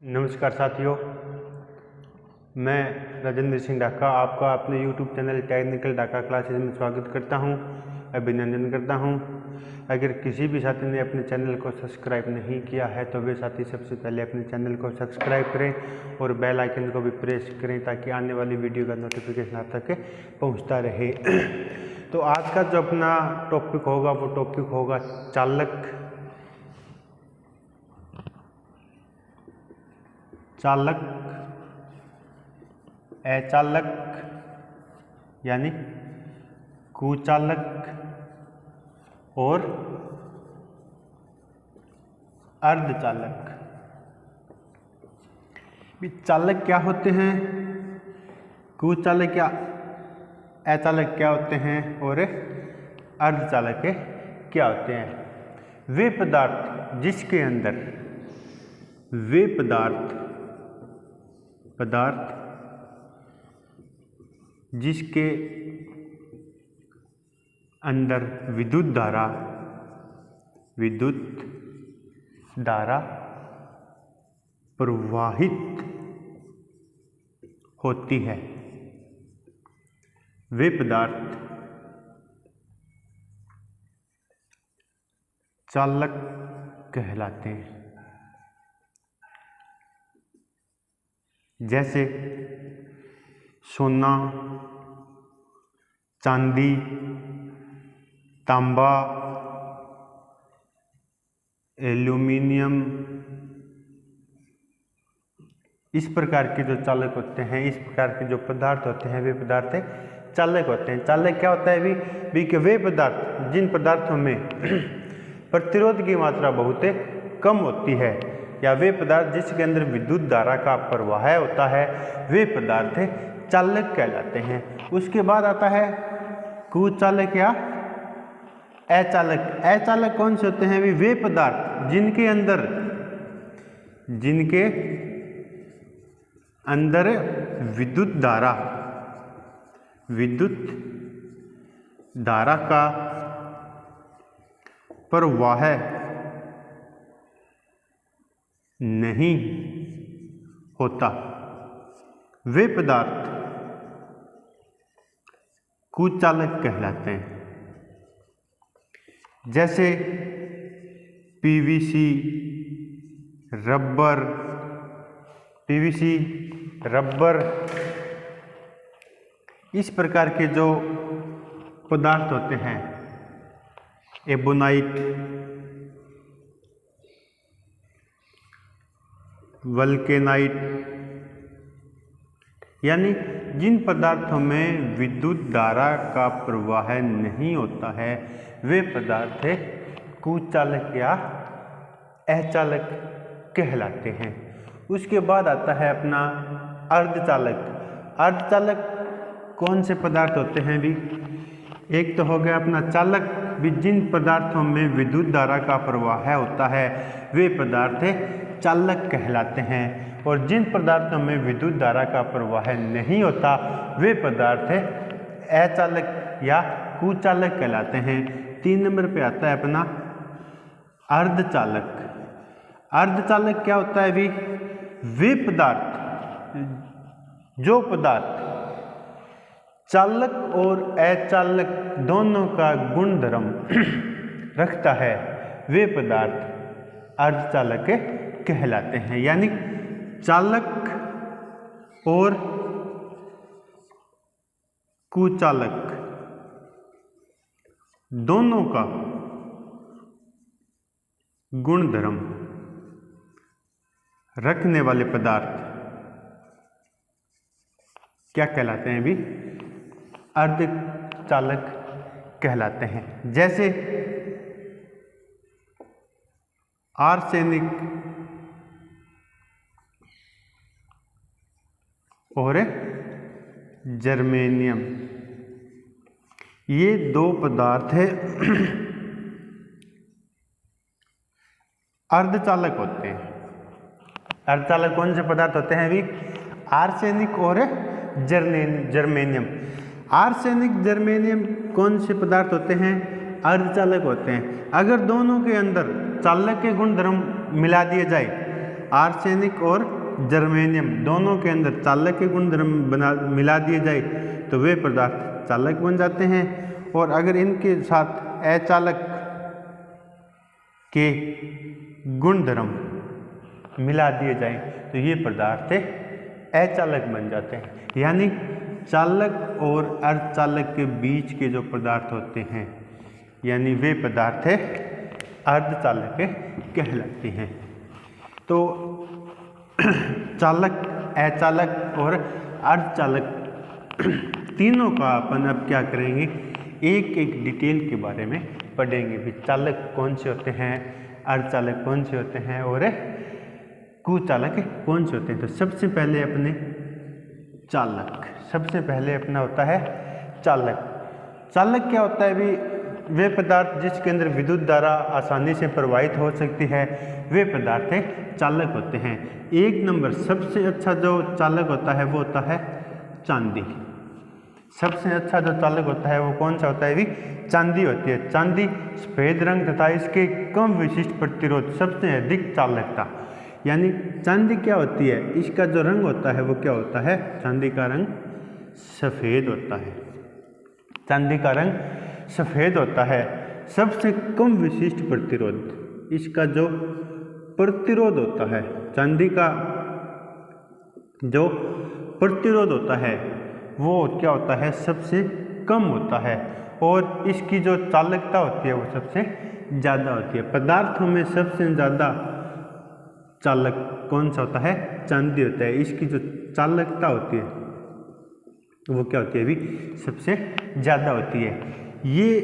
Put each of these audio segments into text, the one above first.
नमस्कार साथियों, मैं राजेंद्र सिंह ढाका आपका अपने YouTube channel technical Dhaka classes में स्वागत करता हूं, अभिनंदन करता हूं। अगर किसी भी साथी ने अपने चैनल को सब्सक्राइब नहीं किया है तो वे साथी सबसे पहले अपने चैनल को सब्सक्राइब करें और बेल आइकन को भी प्रेस करें ताकि आने वाली वीडियो का नोटिफिकेशन आप तक पहुँचता रहे। तो आज का जो अपना टॉपिक होगा वो टॉपिक होगा चालक अचालक यानी कुचालक और अर्धचालक। चालक क्या होते हैं, कुचालक या अचालक क्या होते हैं और अर्धचालक क्या होते हैं। वे पदार्थ जिसके अंदर जिसके अंदर विद्युत धारा प्रवाहित होती है, वे पदार्थ चालक कहलाते हैं। जैसे सोना, चांदी, तांबा, एल्यूमिनियम, इस प्रकार के जो चालक होते हैं, इस प्रकार के जो पदार्थ होते हैं वे पदार्थ चालक होते हैं। चालक क्या होता है भी कि वे पदार्थ जिन पदार्थों में प्रतिरोध की मात्रा बहुत कम होती है या वे पदार्थ जिसके अंदर विद्युत धारा का प्रवाह होता है वे पदार्थ चालक कहलाते हैं। उसके बाद आता है कुचालक या अचालक। अचालक कौन से होते हैं? वे पदार्थ जिनके अंदर विद्युत धारा का प्रवाह नहीं होता, वे पदार्थ कुचालक कहलाते हैं। जैसे पीवीसी, रबर, इस प्रकार के जो पदार्थ होते हैं, एबोनाइट, वल्केनाइट, यानी जिन पदार्थों में विद्युत धारा का प्रवाह नहीं होता है वे पदार्थ कुचालक या अचालक कहलाते हैं। उसके बाद आता है अपना अर्धचालक। अर्धचालक कौन से पदार्थ होते हैं भी? एक तो हो गया अपना चालक भी जिन पदार्थों में विद्युत धारा का प्रवाह होता है वे पदार्थ चालक कहलाते हैं, और जिन पदार्थों में विद्युत धारा का प्रवाह नहीं होता वे पदार्थ अचालक या कुचालक कहलाते हैं। 3 नंबर पे आता है अपना अर्धचालक। अर्धचालक क्या होता है भी? वे पदार्थ जो पदार्थ चालक और अचालक दोनों का गुणधर्म रखता है वे पदार्थ अर्धचालक कहलाते हैं। यानी चालक और कुचालक दोनों का गुणधर्म रखने वाले पदार्थ क्या कहलाते हैं भी? अर्धचालक कहलाते हैं। जैसे आर्सेनिक और जर्मेनियम, ये 2 पदार्थ अर्धचालक होते हैं। अर्धचालक कौन से पदार्थ होते हैं भी? आर्सेनिक और जर्मेनियम। आर्सेनिक, जर्मेनियम कौन से पदार्थ होते हैं? अर्धचालक होते हैं। अगर दोनों के अंदर चालक के गुण धर्म मिला दिए जाए आर्सेनिक और जर्मेनियम दोनों के अंदर चालक के गुणधर्म मिला दिए जाए तो वे पदार्थ चालक बन जाते हैं। और अगर इनके साथ अचालक के गुणधर्म मिला दिए जाए तो ये पदार्थ अचालक बन जाते हैं। यानी चालक और अर्धचालक के बीच के जो पदार्थ होते हैं यानी वे पदार्थ अर्धचालक कहलाते हैं। तो चालक, अचालक और अर्धचालक तीनों का अपन अब क्या करेंगे, एक एक डिटेल के बारे में पढ़ेंगे भी चालक कौन से होते हैं, अर्धचालक कौन से होते हैं और कुचालक कौन से होते हैं। तो सबसे पहले अपने चालक, सबसे पहले अपना होता है चालक। चालक क्या होता है भी, वे पदार्थ जिसके अंदर विद्युत धारा आसानी से प्रवाहित हो सकती है वे पदार्थ चालक होते हैं। एक नंबर सबसे अच्छा जो चालक होता है वो होता है चांदी। सबसे अच्छा जो चालक होता है वो कौन सा होता है भी, चांदी होती है। चांदी सफेद रंग तथा इसके कम विशिष्ट प्रतिरोध सबसे अधिक चालकता। यानी चांदी क्या होती है, इसका जो रंग होता है वो क्या होता है, चांदी का रंग सफ़ेद होता है। चांदी का रंग सफ़ेद होता है। सबसे कम विशिष्ट प्रतिरोध, इसका जो प्रतिरोध होता है, चांदी का जो प्रतिरोध होता है वो क्या होता है, सबसे कम होता है। और इसकी जो चालकता होती है वो सबसे ज़्यादा होती है। पदार्थों में सबसे ज़्यादा चालक कौन सा होता है, चांदी होता है। इसकी जो चालकता होती है वो क्या होती है अभी, सबसे ज़्यादा होती है। ये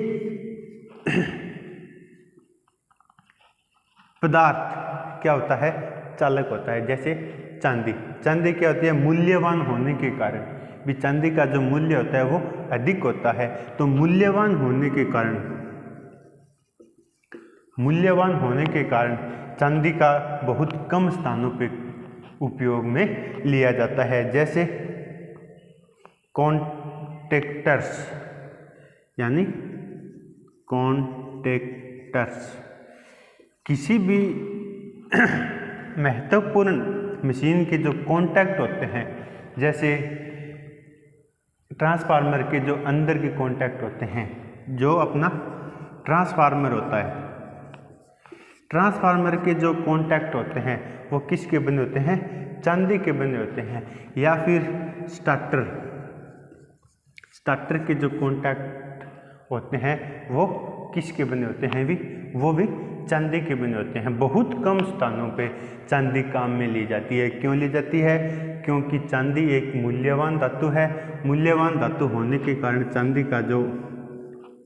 पदार्थ क्या होता है, चालक होता है। जैसे चांदी, चांदी क्या होती है, मूल्यवान होने के कारण भी चांदी का जो मूल्य होता है वो अधिक होता है। तो मूल्यवान होने के कारण चांदी का बहुत कम स्थानों पे उपयोग में लिया जाता है। जैसे कॉन्टेक्टर्स, यानी कॉन्टेक्टर्स किसी भी महत्वपूर्ण मशीन के जो कॉन्टैक्ट होते हैं, जैसे ट्रांसफार्मर के जो अंदर के कॉन्टैक्ट होते हैं, जो अपना ट्रांसफार्मर होता है, ट्रांसफार्मर के जो कॉन्टैक्ट होते हैं वो किसके बने होते हैं, चांदी के बने होते हैं। या फिर स्टार्टर के जो कॉन्टैक्ट होते हैं वो किसके बने होते हैं भी, वो भी चांदी के बने होते हैं। बहुत कम स्थानों पे चांदी काम में ली जाती है। क्यों ली जाती है, क्योंकि चांदी एक मूल्यवान धातु है। मूल्यवान धातु होने के कारण चांदी का जो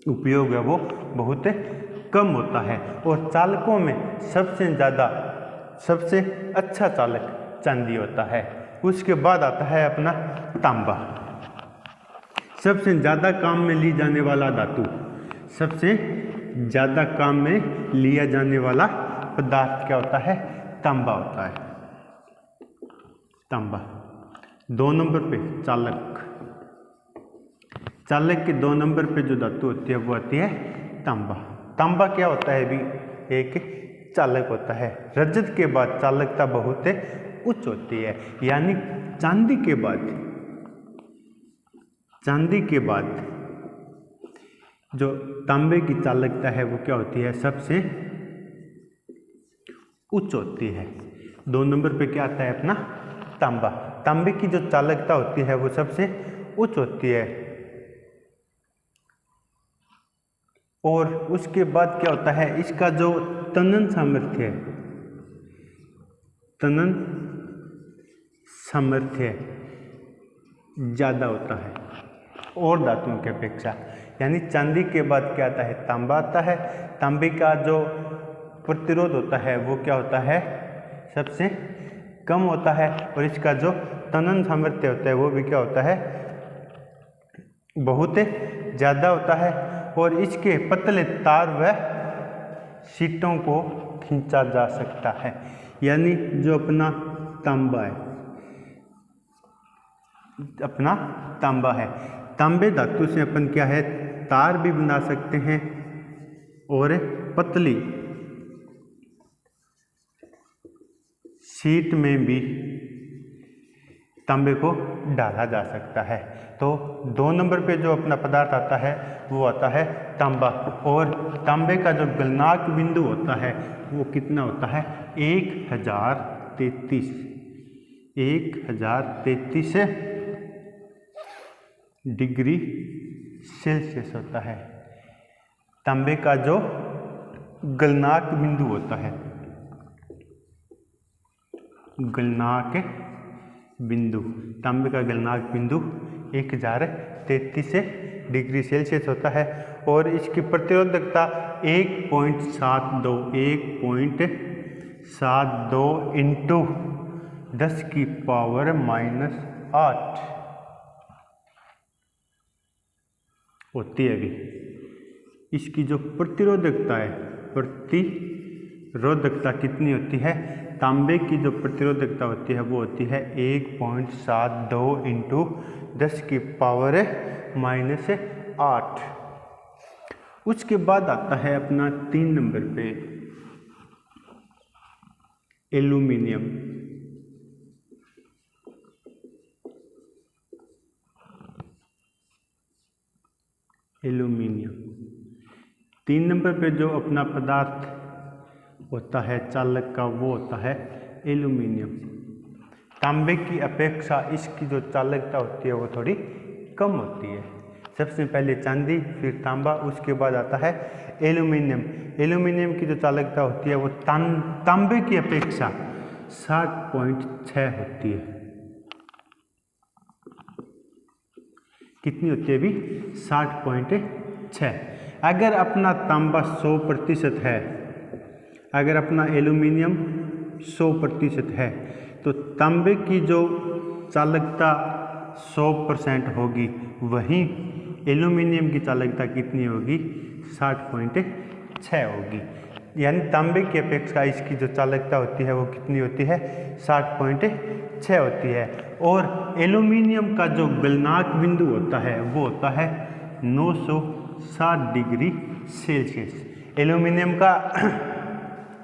उपयोग है वो बहुत कम होता है। और चालकों में सबसे अच्छा चालक चांदी होता है। उसके बाद आता है अपना तांबा। सबसे ज़्यादा काम में ली जाने वाला धातु, सबसे ज़्यादा काम में लिया जाने वाला पदार्थ क्या होता है, तांबा होता है। तांबा 2 नंबर पे चालक, चालक के 2 नंबर पे जो धातु होती है वो आती है तांबा। तांबा क्या होता है भी, एक चालक होता है। रजत के बाद चालकता बहुत उच्च होती है। यानी चांदी के बाद जो तांबे की चालकता है वो क्या होती है, सबसे उच्च होती है। 2 नंबर पे क्या आता है अपना तांबा। तांबे की जो चालकता होती है वो सबसे उच्च होती है। और उसके बाद क्या होता है, इसका जो तनन सामर्थ्य ज़्यादा होता है और धातुओं की अपेक्षा। यानी चांदी के बाद क्या आता है, तांबा आता है। तांबे का जो प्रतिरोध होता है वो क्या होता है, सबसे कम होता है। और इसका जो तनन सामर्थ्य होता है वो भी क्या होता है, बहुत ज़्यादा होता है। और इसके पतले तार व सीटों को खींचा जा सकता है। यानी जो अपना तांबा है, तांबे धातु से अपन क्या है, तार भी बना सकते हैं और पतली शीट में भी तांबे को डाला जा सकता है। तो 2 नंबर पे जो अपना पदार्थ आता है वो आता है तांबा, और तांबे का जो गलनांक बिंदु होता है वो कितना होता है 1033 डिग्री सेल्सियस होता है। तांबे का जो गलनांक बिंदु होता है, गलनांक बिंदु, तांबे का गलनांक बिंदु 1033 डिग्री सेल्सियस होता है, और इसकी प्रतिरोधकता 1.72 इंटू 10⁻⁻8 होती है। अभी इसकी जो प्रतिरोधकता है, प्रतिरोधकता कितनी होती है, तांबे की जो प्रतिरोधकता होती है वो होती है 1.72 इंटू 10⁻⁻8। उसके बाद आता है अपना 3 नंबर पे एल्यूमिनियम। एल्यूमिनियम 3 नंबर पे जो अपना पदार्थ होता है चालक का वो होता है एल्यूमिनियम। तांबे की अपेक्षा इसकी जो चालकता होती है वो थोड़ी कम होती है। सबसे पहले चांदी, फिर तांबा, उसके बाद आता है एल्यूमिनियम। एल्यूमिनियम की जो चालकता होती है वो तांबे की अपेक्षा 60.6 होती है। कितनी होती है अभी 60.6। अगर अपना तांबा 100% है, अगर अपना एल्यूमिनियम 100% है, तो तांबे की जो चालकता 100% होगी, वहीं एल्यूमिनियम की चालकता कितनी होगी 60.6 होगी। यानी तांबे की अपेक्षा इसकी जो चालकता होती है वो कितनी होती है 60.6 होती है। और एल्यूमिनियम का जो गलनांक बिंदु होता है वो होता है 960 डिग्री सेल्सियस। एल्यूमिनियम का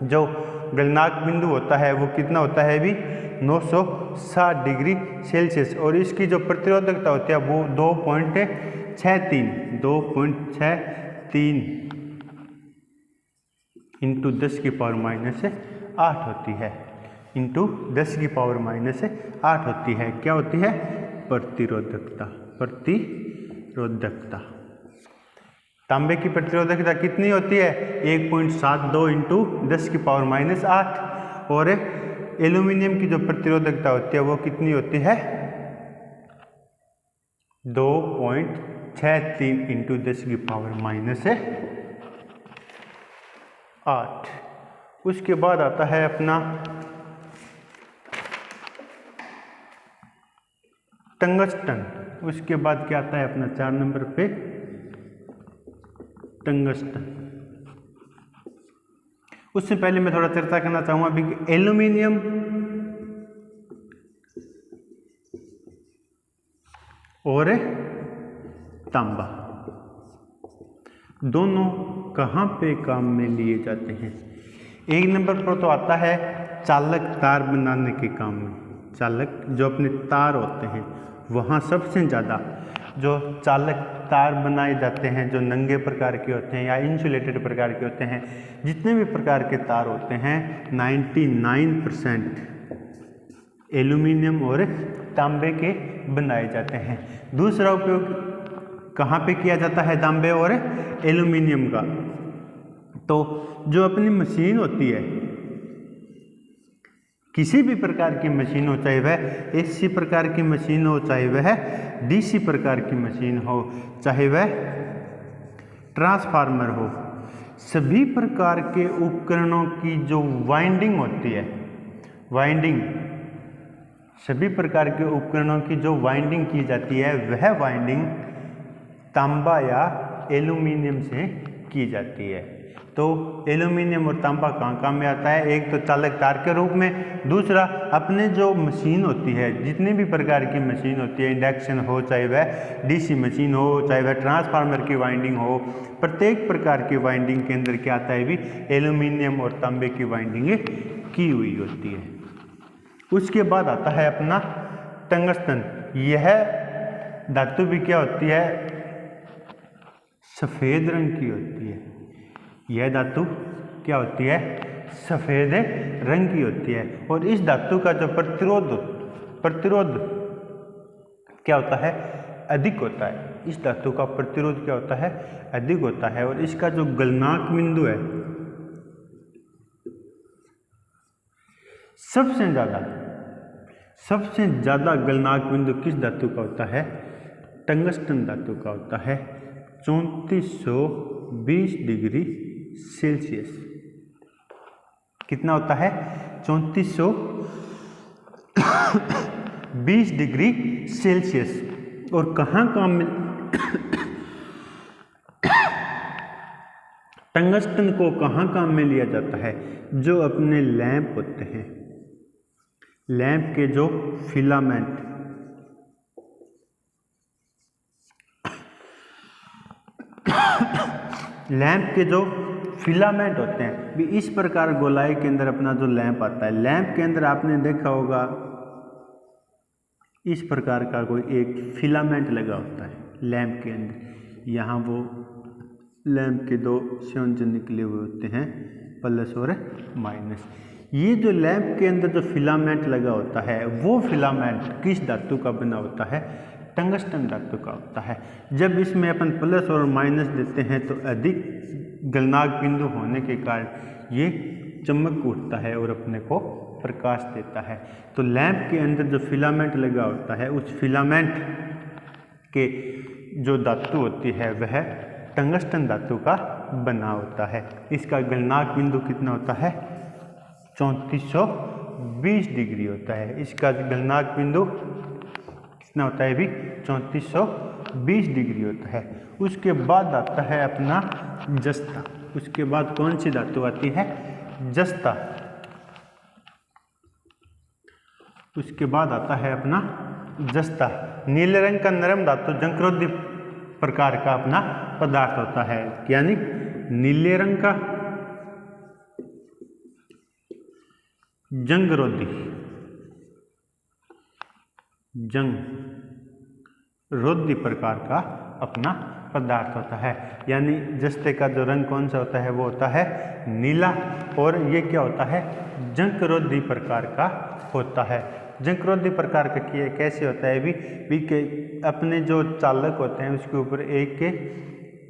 जो गलनांक बिंदु होता है वो कितना होता है अभी 960 डिग्री सेल्सियस, और इसकी जो प्रतिरोधकता होती है वो 2.63 इंटू 10⁻⁻8 होती है, इंटू 10⁻⁻8 होती है। क्या होती है प्रतिरोधकता। प्रतिरोधकता तांबे की प्रतिरोधकता कितनी होती है 1.72 इंटू 10⁻⁸, और एल्यूमिनियम की जो प्रतिरोधकता होती है वो कितनी होती है 2.63 इंटू 10⁻⁸। उसके बाद आता है अपना टंगस्टन। उसके बाद क्या आता है अपना 4 नंबर पे टंगस्टन। उससे पहले मैं थोड़ा चर्चा करना चाहूँगा अभी एल्यूमिनियम और तांबा दोनों कहाँ पे काम में लिए जाते हैं। 1 नंबर पर तो आता है चालक तार बनाने के काम में। चालक जो अपने तार होते हैं वहाँ सबसे ज़्यादा जो चालक तार बनाए जाते हैं, जो नंगे प्रकार के होते हैं या इंसुलेटेड प्रकार के होते हैं, जितने भी प्रकार के तार होते हैं 99% एल्यूमिनियम और तांबे के बनाए जाते हैं। दूसरा उपयोग कहाँ पे किया जाता है तांबे और एल्यूमिनियम का, तो जो अपनी मशीन होती है, किसी भी प्रकार की मशीन हो, चाहे वह एसी प्रकार की मशीन हो, चाहे वह डीसी प्रकार की मशीन हो, चाहे वह ट्रांसफार्मर हो, सभी प्रकार के उपकरणों की जो वाइंडिंग होती है, सभी प्रकार के उपकरणों की जो वाइंडिंग की जाती है वह वाइंडिंग तांबा या एल्यूमिनियम से की जाती है। तो एल्यूमिनियम और तांबा कहाँ काम में आता है, एक तो चालक तार के रूप में, दूसरा अपने जो मशीन होती है, जितनी भी प्रकार की मशीन होती है, इंडक्शन हो, चाहे वह डीसी मशीन हो, चाहे वह ट्रांसफार्मर की वाइंडिंग हो, प्रत्येक प्रकार की वाइंडिंग के अंदर क्या आता है भी एल्यूमिनियम और तांबे की वाइंडिंग की हुई होती है। उसके बाद आता है अपना टंगस्टन। यह धातु भी क्या होती है, सफ़ेद रंग की होती है। यह धातु क्या होती है, सफ़ेद रंग की होती है। और इस धातु का जो प्रतिरोध क्या होता है, अधिक होता है। इस धातु का प्रतिरोध क्या होता है, अधिक होता है। और इसका जो गलनांक बिंदु है, सबसे ज़्यादा गलनांक बिंदु किस धातु का होता है, टंगस्टन धातु का होता है। 3420 डिग्री सेल्सियस। कितना होता है, 3420 डिग्री सेल्सियस। और कहाँ टंगस्टन को कहाँ में लिया जाता है, जो अपने लैंप होते हैं, लैंप के जो फिलामेंट, लैंप के जो फिलामेंट होते हैं भी, इस प्रकार गोलाई के अंदर अपना जो लैंप आता है, लैंप के अंदर आपने देखा होगा इस प्रकार का कोई एक फिलामेंट लगा होता है लैंप के अंदर। यहाँ वो लैंप के दो संयोजन निकले हुए होते हैं, प्लस और माइनस। ये जो लैंप के अंदर जो फिलामेंट लगा होता है, वो फिलामेंट किस धातु का बना होता है, टंगस्टन धातु का होता है। जब इसमें अपन प्लस और माइनस देते हैं तो अधिक गलनांक बिंदु होने के कारण ये चमक उठता है और अपने को प्रकाश देता है। तो लैंप के अंदर जो फिलामेंट लगा होता है, उस फिलामेंट के जो धातु होती है वह टंगस्टन धातु का बना होता है। इसका गलनांक बिंदु कितना होता है, 3420 डिग्री होता है। इसका गलनांक बिंदु कितना होता है भी, 3420 डिग्री होता है। उसके बाद आता है अपना जस्ता। उसके बाद कौन सी धातु आती है, जस्ता। उसके बाद आता है अपना जस्ता। नीले रंग का नरम धातु जंगरोधी प्रकार का अपना पदार्थ होता है, यानी नीले रंग का जंगरोधी प्रकार का अपना पदार्थ होता है। यानी जस्ते का जो रंग कौन सा होता है, वो होता है नीला। और ये क्या होता है, जंगरोधी प्रकार का होता है। जंगरोधी प्रकार का कैसे होता है भी के अपने जो चालक होते हैं उसके ऊपर एक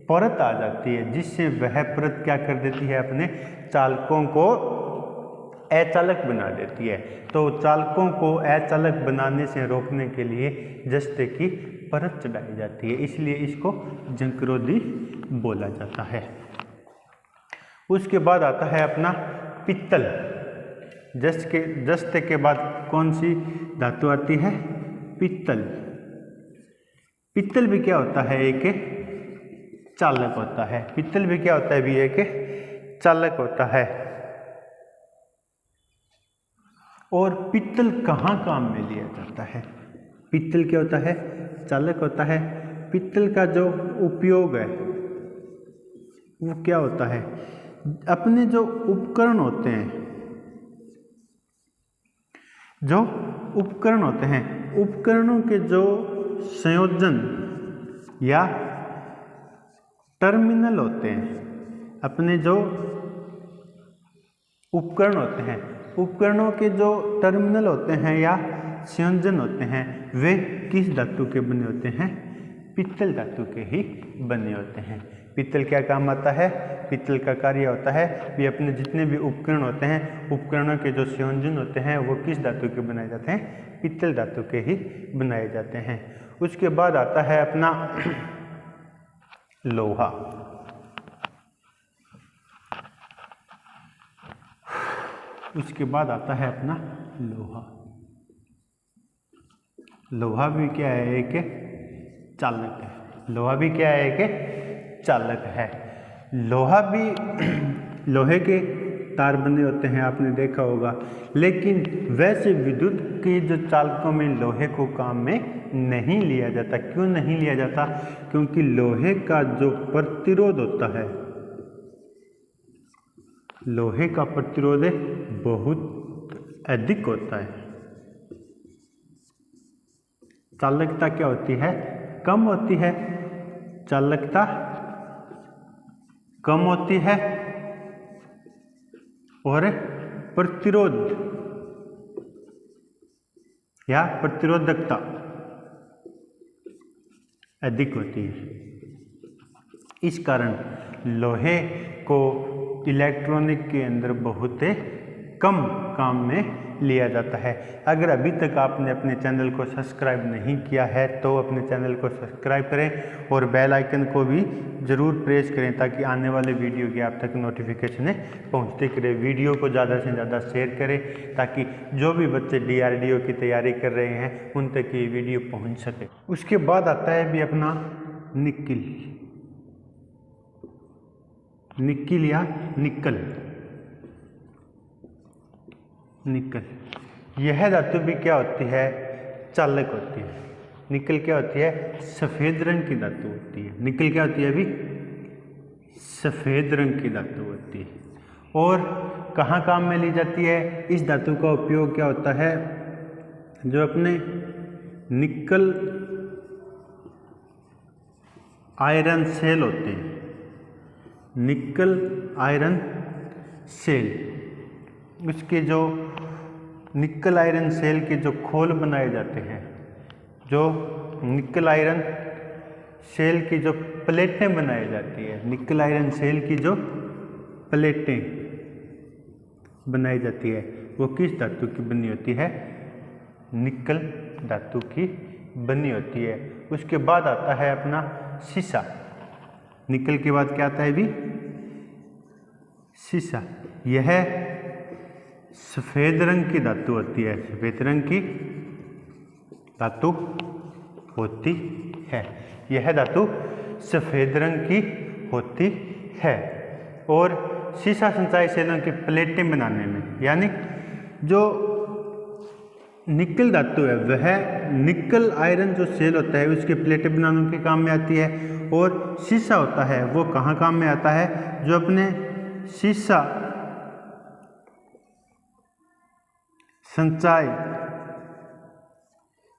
परत आ जाती है, जिससे वह परत क्या कर देती है, अपने चालकों को अचालक बना देती है। तो चालकों को अचालक बनाने से रोकने के लिए जस्ते की परत चढ़ाई जाती है, इसलिए इसको जंगरोधी बोला जाता है। उसके बाद आता है अपना पित्तल। जस्ते के बाद कौन सी धातु आती है, पित्तल। पित्तल भी क्या होता है, एक चालक होता है। पित्तल भी क्या होता है भी, एक चालक होता है। और पित्तल कहाँ काम में लिया जाता है, पित्तल क्या होता है, चालक होता है। पित्तल का जो उपयोग है वो क्या होता है, अपने जो उपकरण होते हैं, उपकरणों के जो संयोजन या टर्मिनल होते हैं, अपने जो उपकरण होते हैं, उपकरणों के जो टर्मिनल होते हैं या संयोजन होते हैं, वे किस धातु के बने होते हैं, पित्तल धातु के ही बने होते हैं। पित्तल क्या काम आता है, पित्तल का कार्य होता है कि अपने जितने भी उपकरण होते हैं, उपकरणों के जो संयोजन होते हैं वो किस धातु के बनाए जाते हैं, पित्तल धातु के ही बनाए जाते हैं। उसके बाद आता है अपना लोहा। उसके बाद आता है अपना लोहा। लोहा भी क्या है, एक चालक है। लोहा भी क्या है, एक चालक है। लोहा भी लोहे के तार बने होते हैं, आपने देखा होगा। लेकिन वैसे विद्युत के जो चालकों में लोहे को काम में नहीं लिया जाता। क्यों नहीं लिया जाता, क्योंकि लोहे का जो प्रतिरोध होता है, लोहे का प्रतिरोध बहुत अधिक होता है। चालकता क्या होती है? कम होती है। चालकता कम होती है और प्रतिरोध या प्रतिरोधकता अधिक होती है। इस कारण लोहे को इलेक्ट्रॉनिक के अंदर बहुत कम काम में लिया जाता है। अगर अभी तक आपने अपने चैनल को सब्सक्राइब नहीं किया है तो अपने चैनल को सब्सक्राइब करें और बेल आइकन को भी ज़रूर प्रेस करें ताकि आने वाले वीडियो की आप तक नोटिफिकेशन पहुंचते रहे। वीडियो को ज़्यादा से ज़्यादा शेयर करें ताकि जो भी बच्चे DRDO की तैयारी कर रहे हैं उन तक ये वीडियो पहुँच सके। उसके बाद आता है भी अपना निकिल, निकिल या निकल। निकल यह धातु भी क्या होती है? चालक होती है। निकल क्या होती है? सफ़ेद रंग की धातु होती है। निकल क्या होती है? अभी सफ़ेद रंग की धातु होती है। और कहाँ काम में ली जाती है? इस धातु का उपयोग क्या होता है? जो अपने निकल आयरन सेल होते हैं, निकल आयरन सेल, उसके जो निकल आयरन सेल के जो खोल बनाए जाते हैं, जो निकल आयरन सेल की जो प्लेटें बनाई जाती है, निकल आयरन सेल की जो प्लेटें बनाई जाती है वो किस धातु की बनी होती है? निकल धातु की बनी होती है। उसके बाद आता है अपना शीशा। निकल के बाद क्या आता है भी? शीशा। यह सफ़ेद रंग की धातु होती है। सफ़ेद रंग की धातु होती है। यह धातु सफ़ेद रंग की होती है और शीशा संचायी सेलों की प्लेटें बनाने में, यानी जो निकल धातु है वह निकल आयरन जो सेल होता है उसके प्लेटें बनाने के काम में आती है। और शीशा होता है वो कहाँ काम में आता है? जो अपने शीशा संचायी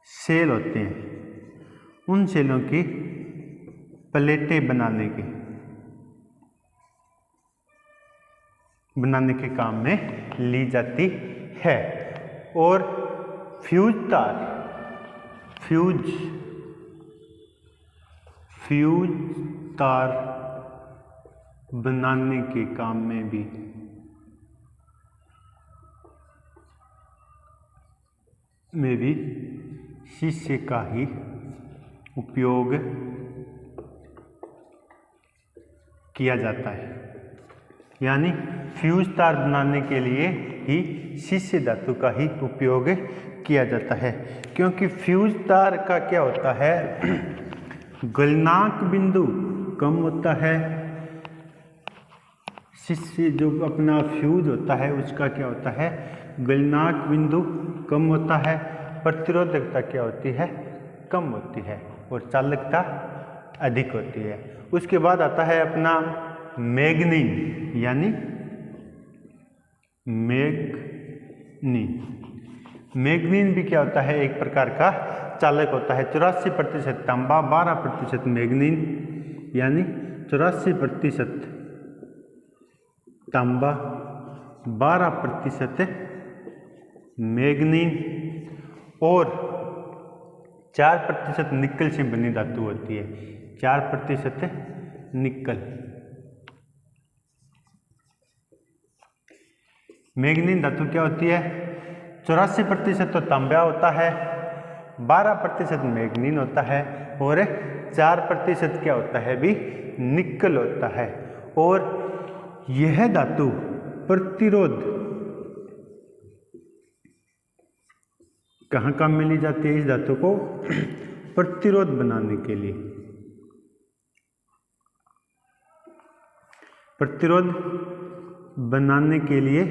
सेल होते हैं उन सेलों की प्लेटें बनाने के काम में ली जाती है। और फ्यूज तार बनाने के काम में भी शीशे का ही उपयोग किया जाता है। यानी फ्यूज तार बनाने के लिए ही शीशे धातु का ही उपयोग किया जाता है, क्योंकि फ्यूज तार का क्या होता है? गलनांक बिंदु कम होता है। शीशे जो अपना फ्यूज होता है उसका क्या होता है? गलनांक बिंदु कम होता है। प्रतिरोधकता क्या होती है? कम होती है और चालकता अधिक होती है। उसके बाद आता है अपना मैग्नीन, यानी मैग्नीन भी क्या होता है? एक प्रकार का चालक होता है। 84% तांबा, 12% मैग्नीन, यानी 84% तांबा, 12% मैग्नीन और 4% निकल से बनी धातु होती है। 4% निकल। मैग्नीन धातु क्या होती है? 84% तो तांबा होता है, 12% मैग्नीन होता है और 4% क्या होता है भी? निकल होता है। और यह धातु प्रतिरोध कहाँ काम में ली जाती है? इस धातु को प्रतिरोध बनाने के लिए, प्रतिरोध बनाने के लिए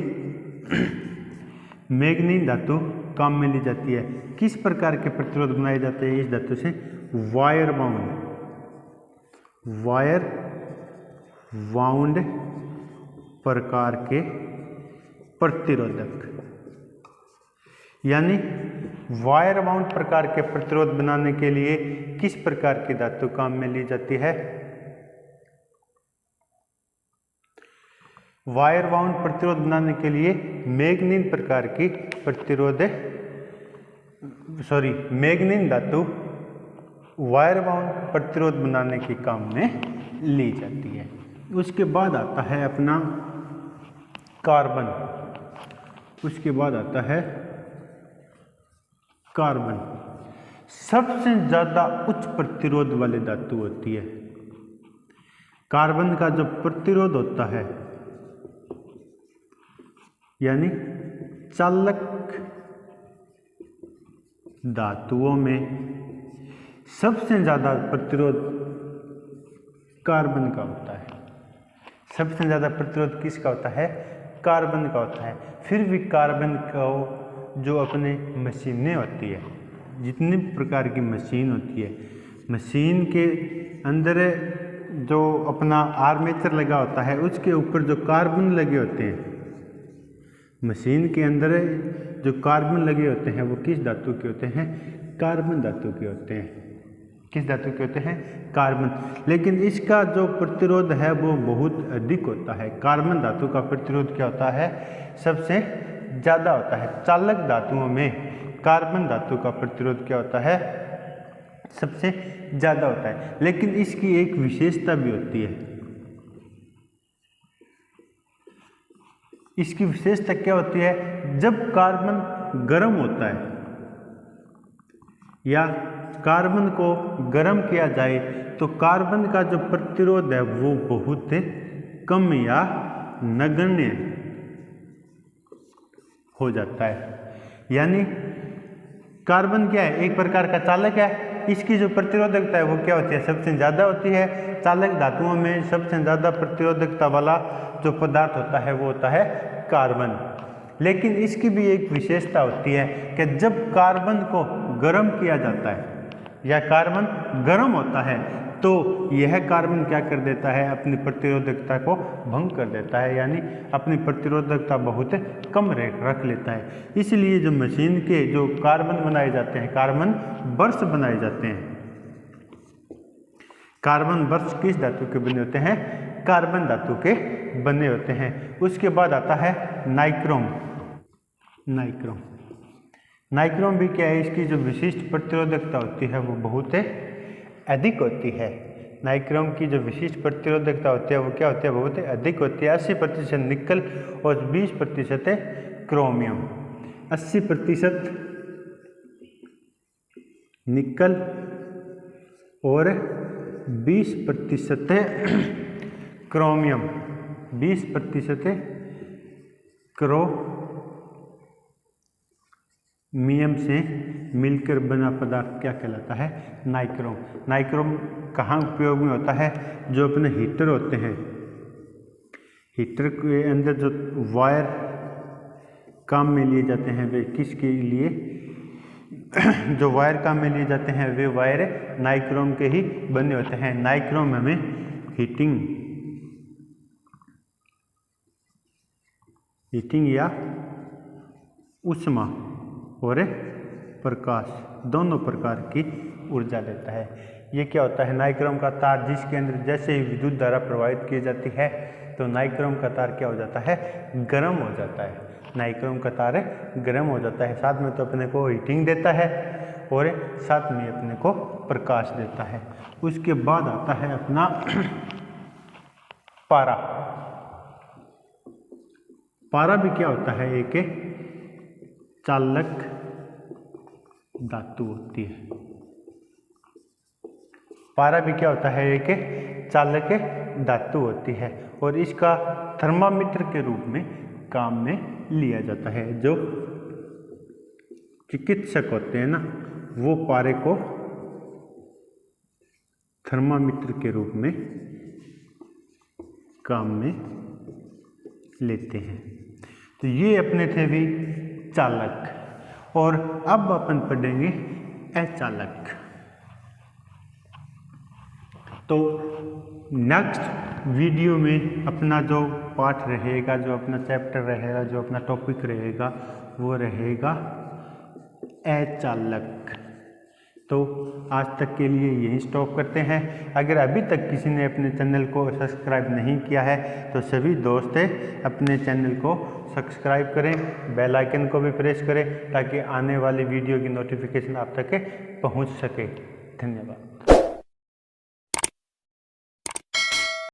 मैग्नीन धातु काम में ली जाती है। किस प्रकार के प्रतिरोध बनाए जाते हैं इस धातु से? वायर वाउंड प्रकार के प्रतिरोधक, यानी वायर बाउंड प्रकार के प्रतिरोध बनाने के लिए किस प्रकार की धातु काम में ली जाती है? वायर बाउंड प्रतिरोध बनाने के लिए मैग्नीन प्रकार की मैग्नीन धातु वायर बाउंड प्रतिरोध बनाने के काम में ली जाती है। उसके बाद आता है अपना कार्बन। उसके बाद आता है कार्बन। सबसे ज़्यादा उच्च प्रतिरोध वाली धातु होती है। कार्बन का जो प्रतिरोध होता है यानी चालक धातुओं में सबसे ज़्यादा प्रतिरोध कार्बन का होता है। सबसे ज़्यादा प्रतिरोध किसका होता है? कार्बन का होता है। फिर भी कार्बन का जो अपने मशीनें होती है, जितनी प्रकार की मशीन होती है, मशीन के अंदर जो अपना आर्मेचर लगा होता है उसके ऊपर जो कार्बन लगे होते हैं, मशीन के अंदर जो कार्बन लगे होते हैं वो किस धातु के होते हैं? कार्बन धातु के होते हैं। किस धातु के होते हैं? कार्बन। लेकिन इसका जो प्रतिरोध है वो बहुत अधिक होता है। कार्बन धातु का प्रतिरोध क्या होता है? सबसे ज़्यादा होता है। चालक धातुओं में कार्बन धातु का प्रतिरोध क्या होता है? सबसे ज़्यादा होता है। लेकिन इसकी एक विशेषता भी होती है। इसकी विशेषता क्या होती है? जब कार्बन गर्म होता है या कार्बन को गर्म किया जाए तो कार्बन का जो प्रतिरोध है वो बहुत कम या नगण्य हो जाता है। यानी कार्बन क्या है? एक प्रकार का चालक है। इसकी जो प्रतिरोधकता है वो क्या होती है? सबसे ज़्यादा होती है। चालक धातुओं में सबसे ज़्यादा प्रतिरोधकता वाला जो पदार्थ होता है वो होता है कार्बन। लेकिन इसकी भी एक विशेषता होती है कि जब कार्बन को गर्म किया जाता है या कार्बन गर्म होता है तो यह कार्बन क्या कर देता है? अपनी प्रतिरोधकता को भंग कर देता है, यानी अपनी प्रतिरोधकता बहुत कम रख लेता है। इसलिए जो मशीन के जो कार्बन बनाए जाते हैं, कार्बन बर्स बनाए जाते हैं। कार्बन बर्स किस धातु के बने होते हैं? कार्बन धातु के बने होते हैं। उसके बाद आता है नाइक्रोम। नाइक्रोम नाइक्रोम भी क्या है? इसकी जो विशिष्ट प्रतिरोधकता होती है वो बहुत अधिक होती है। नाइक्रोम की जो विशिष्ट प्रतिरोधकता होती है वो क्या होती है? बहुत अधिक होती है। 80% निकल और 20% क्रोमियम। 80% निकल और 20% क्रोमियम। 20% क्रोमियम से मिलकर बना पदार्थ क्या कहलाता है? नाइक्रोम। नाइक्रोम कहाँ उपयोग में होता है? जो अपने हीटर होते हैं, हीटर के अंदर जो वायर काम में लिए जाते हैं वे किसके लिए? जो वायर काम में लिए जाते हैं वे वायर नाइक्रोम के ही बने होते हैं। नाइक्रोम हमें हीटिंग या ऊष्मा और प्रकाश दोनों प्रकार की ऊर्जा देता है। ये क्या होता है? नाइक्रोम का तार जिसके अंदर जैसे ही विद्युत धारा प्रवाहित की जाती है तो नाइक्रोम का तार क्या हो जाता है? गर्म हो जाता है। नाइक्रोम का तार गर्म हो जाता है। साथ में तो अपने को हीटिंग देता है और साथ में अपने को प्रकाश देता है। उसके बाद आता है अपना पारा। पारा भी क्या होता है? एक चालक धातु होती है। पारा भी क्या होता है? एक चालक धातु होती है और इसका थर्मामीटर के रूप में काम में लिया जाता है। जो चिकित्सक होते हैं ना, वो पारे को थर्मामीटर के रूप में काम में लेते हैं। तो ये अपने थे भी चालक। और अब अपन पढ़ेंगे अचालक। तो नेक्स्ट वीडियो में अपना जो पाठ रहेगा, जो अपना चैप्टर रहेगा, जो अपना टॉपिक रहेगा वो रहेगा अचालक। तो आज तक के लिए यही स्टॉप करते हैं। अगर अभी तक किसी ने अपने चैनल को सब्सक्राइब नहीं किया है तो सभी दोस्त अपने चैनल को सब्सक्राइब करें, बेल आइकन को भी प्रेस करें ताकि आने वाली वीडियो की नोटिफिकेशन आप तक पहुंच सके। धन्यवाद।